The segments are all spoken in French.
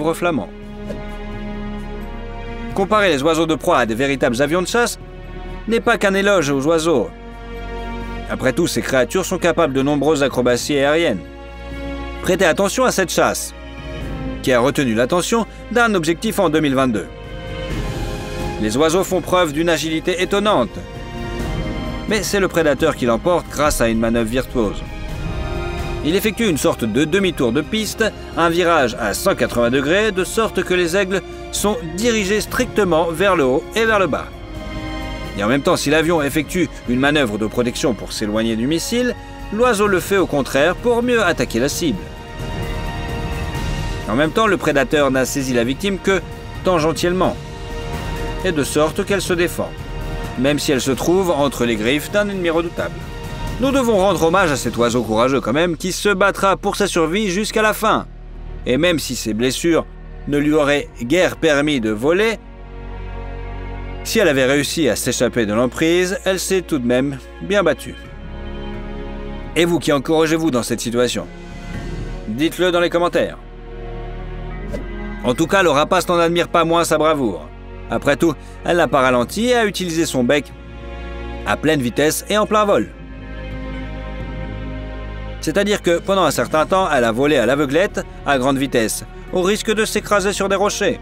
pauvres flamands. Comparer les oiseaux de proie à des véritables avions de chasse n'est pas qu'un éloge aux oiseaux. Après tout, ces créatures sont capables de nombreuses acrobaties aériennes. Prêtez attention à cette chasse, qui a retenu l'attention d'un objectif en 2022. Les oiseaux font preuve d'une agilité étonnante, mais c'est le prédateur qui l'emporte grâce à une manœuvre virtuose. Il effectue une sorte de demi-tour de piste, un virage à 180 degrés, de sorte que les aigles sont dirigés strictement vers le haut et vers le bas. Et en même temps, si l'avion effectue une manœuvre de protection pour s'éloigner du missile, l'oiseau le fait au contraire pour mieux attaquer la cible. En même temps, le prédateur n'a saisi la victime que tangentiellement, et de sorte qu'elle se défend, même si elle se trouve entre les griffes d'un ennemi redoutable. Nous devons rendre hommage à cet oiseau courageux quand même, qui se battra pour sa survie jusqu'à la fin. Et même si ses blessures ne lui auraient guère permis de voler, si elle avait réussi à s'échapper de l'emprise, elle s'est tout de même bien battue. Et vous, qui encouragez-vous dans cette situation? Dites-le dans les commentaires. En tout cas, le rapace n'en admire pas moins sa bravoure. Après tout, elle n'a pas ralenti et a utilisé son bec à pleine vitesse et en plein vol. C'est-à-dire que pendant un certain temps, elle a volé à l'aveuglette à grande vitesse, au risque de s'écraser sur des rochers.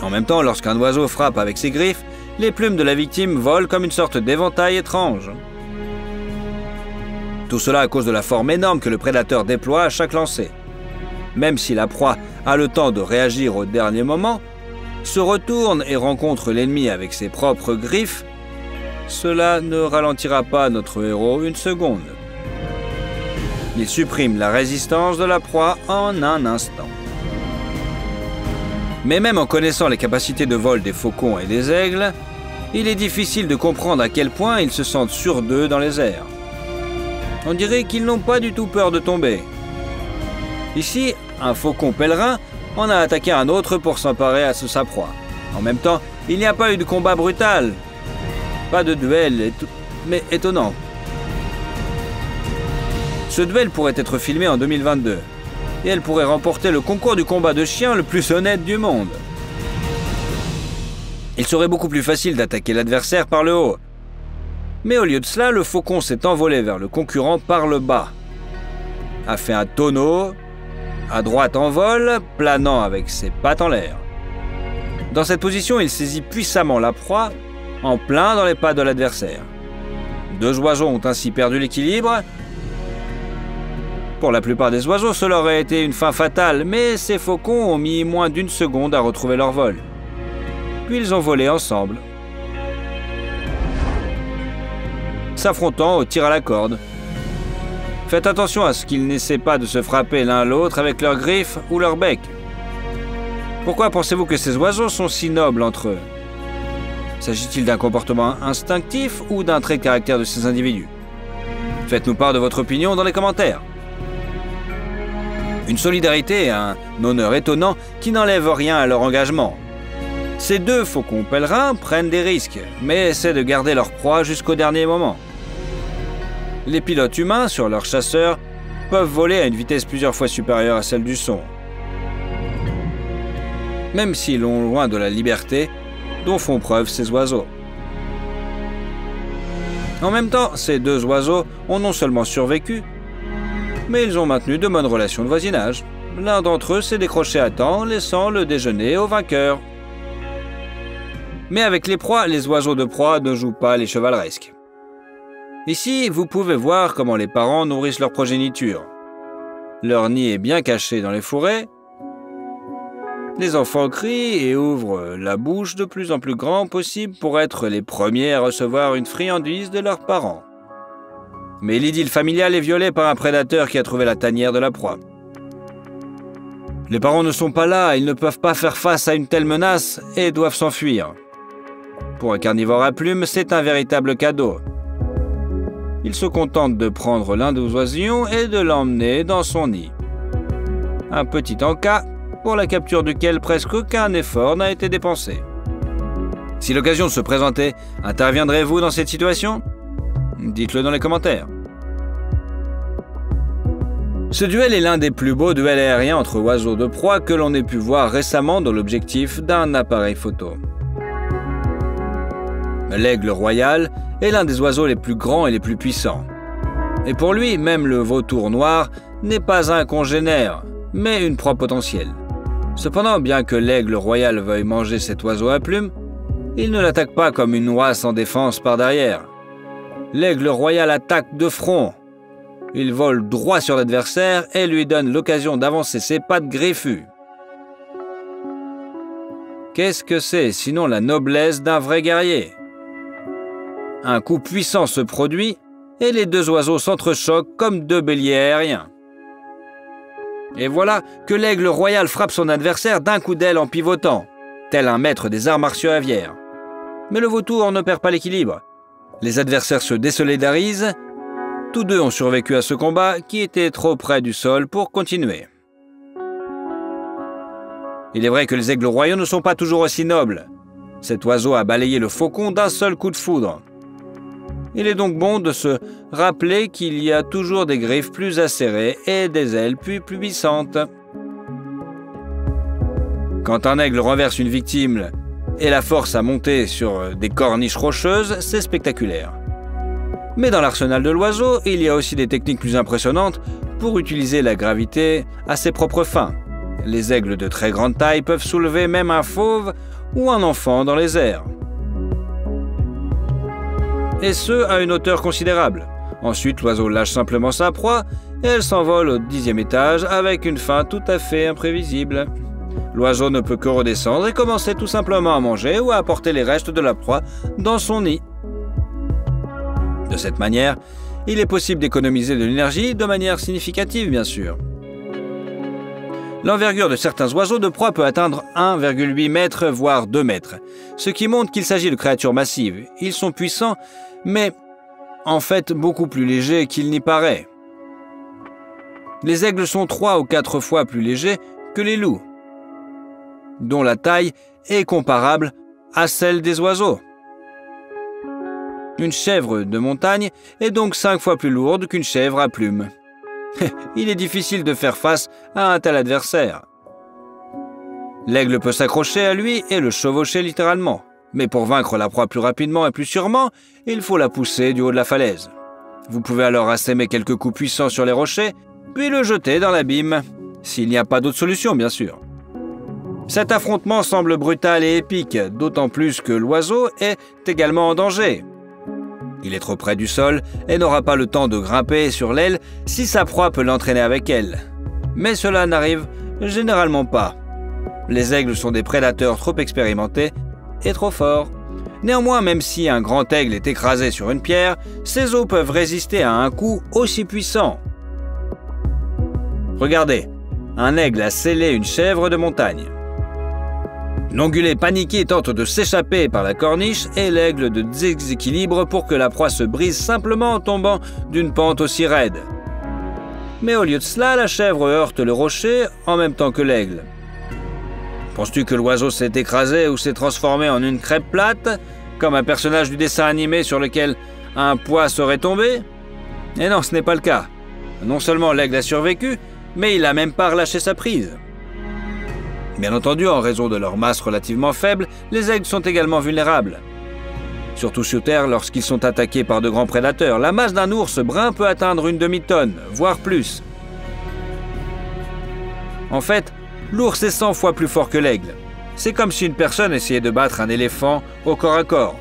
En même temps, lorsqu'un oiseau frappe avec ses griffes, les plumes de la victime volent comme une sorte d'éventail étrange. Tout cela à cause de la forme énorme que le prédateur déploie à chaque lancer. Même si la proie a le temps de réagir au dernier moment, se retourne et rencontre l'ennemi avec ses propres griffes, cela ne ralentira pas notre héros une seconde. Il supprime la résistance de la proie en un instant. Mais même en connaissant les capacités de vol des faucons et des aigles, il est difficile de comprendre à quel point ils se sentent sûrs d'eux dans les airs. On dirait qu'ils n'ont pas du tout peur de tomber. Ici, un faucon pèlerin en a attaqué un autre pour s'emparer à sa proie. En même temps, il n'y a pas eu de combat brutal. Pas de duel, mais étonnant. Ce duel pourrait être filmé en 2022. Et elle pourrait remporter le concours du combat de chiens le plus honnête du monde. Il serait beaucoup plus facile d'attaquer l'adversaire par le haut. Mais au lieu de cela, le faucon s'est envolé vers le concurrent par le bas, a fait un tonneau, à droite en vol, planant avec ses pattes en l'air. Dans cette position, il saisit puissamment la proie, en plein dans les pattes de l'adversaire. Deux oiseaux ont ainsi perdu l'équilibre. Pour la plupart des oiseaux, cela aurait été une fin fatale, mais ces faucons ont mis moins d'une seconde à retrouver leur vol. Puis ils ont volé ensemble, s'affrontant au tir à la corde. Faites attention à ce qu'ils n'essaient pas de se frapper l'un l'autre avec leurs griffes ou leur bec. Pourquoi pensez-vous que ces oiseaux sont si nobles entre eux? S'agit-il d'un comportement instinctif ou d'un trait de caractère de ces individus? Faites-nous part de votre opinion dans les commentaires. Une solidarité et un honneur étonnant qui n'enlèvent rien à leur engagement. Ces deux faucons pèlerins prennent des risques, mais essaient de garder leur proie jusqu'au dernier moment. Les pilotes humains, sur leurs chasseurs, peuvent voler à une vitesse plusieurs fois supérieure à celle du son. Même s'ils sont loin de la liberté dont font preuve ces oiseaux. En même temps, ces deux oiseaux ont non seulement survécu, mais ils ont maintenu de bonnes relations de voisinage. L'un d'entre eux s'est décroché à temps, laissant le déjeuner au vainqueur. Mais avec les proies, les oiseaux de proie ne jouent pas les chevaleresques. Ici, vous pouvez voir comment les parents nourrissent leur progéniture. Leur nid est bien caché dans les fourrés. Les enfants crient et ouvrent la bouche de plus en plus grand possible pour être les premiers à recevoir une friandise de leurs parents. Mais l'idylle familiale est violée par un prédateur qui a trouvé la tanière de la proie. Les parents ne sont pas là, ils ne peuvent pas faire face à une telle menace et doivent s'enfuir. Pour un carnivore à plumes, c'est un véritable cadeau. Il se contente de prendre l'un des oisillons et de l'emmener dans son nid. Un petit encas pour la capture duquel presque aucun effort n'a été dépensé. Si l'occasion se présentait, interviendrez-vous dans cette situation? Dites-le dans les commentaires. Ce duel est l'un des plus beaux duels aériens entre oiseaux de proie que l'on ait pu voir récemment dans l'objectif d'un appareil photo. L'aigle royal est l'un des oiseaux les plus grands et les plus puissants. Et pour lui, même le vautour noir n'est pas un congénère, mais une proie potentielle. Cependant, bien que l'aigle royal veuille manger cet oiseau à plumes, il ne l'attaque pas comme une oie sans défense par derrière. L'aigle royal attaque de front. Il vole droit sur l'adversaire et lui donne l'occasion d'avancer ses pattes griffues. Qu'est-ce que c'est sinon la noblesse d'un vrai guerrier? Un coup puissant se produit et les deux oiseaux s'entrechoquent comme deux béliers aériens. Et voilà que l'aigle royal frappe son adversaire d'un coup d'aile en pivotant, tel un maître des arts martiaux aviaires. Mais le vautour ne perd pas l'équilibre. Les adversaires se désolidarisent. Tous deux ont survécu à ce combat qui était trop près du sol pour continuer. Il est vrai que les aigles royaux ne sont pas toujours aussi nobles. Cet oiseau a balayé le faucon d'un seul coup de foudre. Il est donc bon de se rappeler qu'il y a toujours des griffes plus acérées et des ailes plus puissantes. Quand un aigle renverse une victime et la force à monter sur des corniches rocheuses, c'est spectaculaire. Mais dans l'arsenal de l'oiseau, il y a aussi des techniques plus impressionnantes pour utiliser la gravité à ses propres fins. Les aigles de très grande taille peuvent soulever même un fauve ou un enfant dans les airs. Et ce, à une hauteur considérable. Ensuite, l'oiseau lâche simplement sa proie et elle s'envole au 10e étage avec une fin tout à fait imprévisible. L'oiseau ne peut que redescendre et commencer tout simplement à manger ou à apporter les restes de la proie dans son nid. De cette manière, il est possible d'économiser de l'énergie de manière significative, bien sûr. L'envergure de certains oiseaux de proie peut atteindre 1,8 mètres, voire 2 mètres, ce qui montre qu'il s'agit de créatures massives. Ils sont puissants, mais en fait beaucoup plus légers qu'il n'y paraît. Les aigles sont 3 ou 4 fois plus légers que les loups, dont la taille est comparable à celle des oiseaux. Une chèvre de montagne est donc 5 fois plus lourde qu'une chèvre à plumes. Il est difficile de faire face à un tel adversaire. L'aigle peut s'accrocher à lui et le chevaucher littéralement. Mais pour vaincre la proie plus rapidement et plus sûrement, il faut la pousser du haut de la falaise. Vous pouvez alors assaimer quelques coups puissants sur les rochers, puis le jeter dans l'abîme, s'il n'y a pas d'autre solution, bien sûr. Cet affrontement semble brutal et épique, d'autant plus que l'oiseau est également en danger. Il est trop près du sol et n'aura pas le temps de grimper sur l'aile si sa proie peut l'entraîner avec elle. Mais cela n'arrive généralement pas. Les aigles sont des prédateurs trop expérimentés et trop forts. Néanmoins, même si un grand aigle est écrasé sur une pierre, ses os peuvent résister à un coup aussi puissant. Regardez, un aigle a scellé une chèvre de montagne. L'ongulé paniqué tente de s'échapper par la corniche et l'aigle de déséquilibre pour que la proie se brise simplement en tombant d'une pente aussi raide. Mais au lieu de cela, la chèvre heurte le rocher en même temps que l'aigle. Penses-tu que l'oiseau s'est écrasé ou s'est transformé en une crêpe plate, comme un personnage du dessin animé sur lequel un poids serait tombé? Et non, ce n'est pas le cas. Non seulement l'aigle a survécu, mais il n'a même pas relâché sa prise. Bien entendu, en raison de leur masse relativement faible, les aigles sont également vulnérables. Surtout sur Terre lorsqu'ils sont attaqués par de grands prédateurs. La masse d'un ours brun peut atteindre une demi-tonne, voire plus. En fait, l'ours est 100 fois plus fort que l'aigle. C'est comme si une personne essayait de battre un éléphant au corps à corps.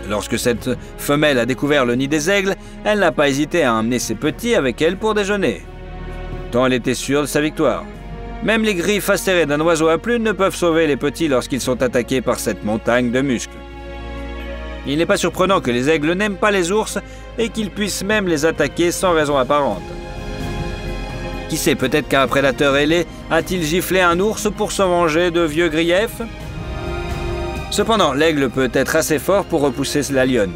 Lorsque cette femelle a découvert le nid des aigles, elle n'a pas hésité à emmener ses petits avec elle pour déjeuner, tant elle était sûre de sa victoire. Même les griffes acérées d'un oiseau à plumes ne peuvent sauver les petits lorsqu'ils sont attaqués par cette montagne de muscles. Il n'est pas surprenant que les aigles n'aiment pas les ours et qu'ils puissent même les attaquer sans raison apparente. Qui sait, peut-être qu'un prédateur ailé a-t-il giflé un ours pour se venger de vieux griefs? Cependant, l'aigle peut être assez fort pour repousser la lionne.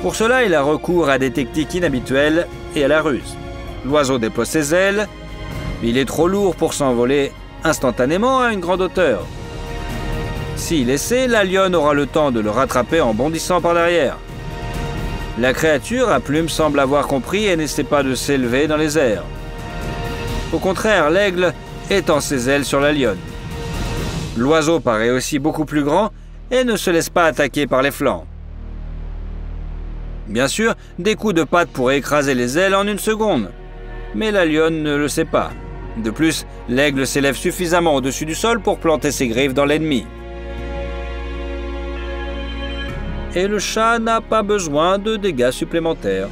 Pour cela, il a recours à des techniques inhabituelles et à la ruse. L'oiseau déploie ses ailes. Il est trop lourd pour s'envoler instantanément à une grande hauteur. S'il essaie, la lionne aura le temps de le rattraper en bondissant par derrière. La créature à plumes semble avoir compris et n'essaie pas de s'élever dans les airs. Au contraire, l'aigle étend ses ailes sur la lionne. L'oiseau paraît aussi beaucoup plus grand et ne se laisse pas attaquer par les flancs. Bien sûr, des coups de patte pourraient écraser les ailes en une seconde, mais la lionne ne le sait pas. De plus, l'aigle s'élève suffisamment au-dessus du sol pour planter ses griffes dans l'ennemi. Et le chat n'a pas besoin de dégâts supplémentaires.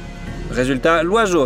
Résultat, l'oiseau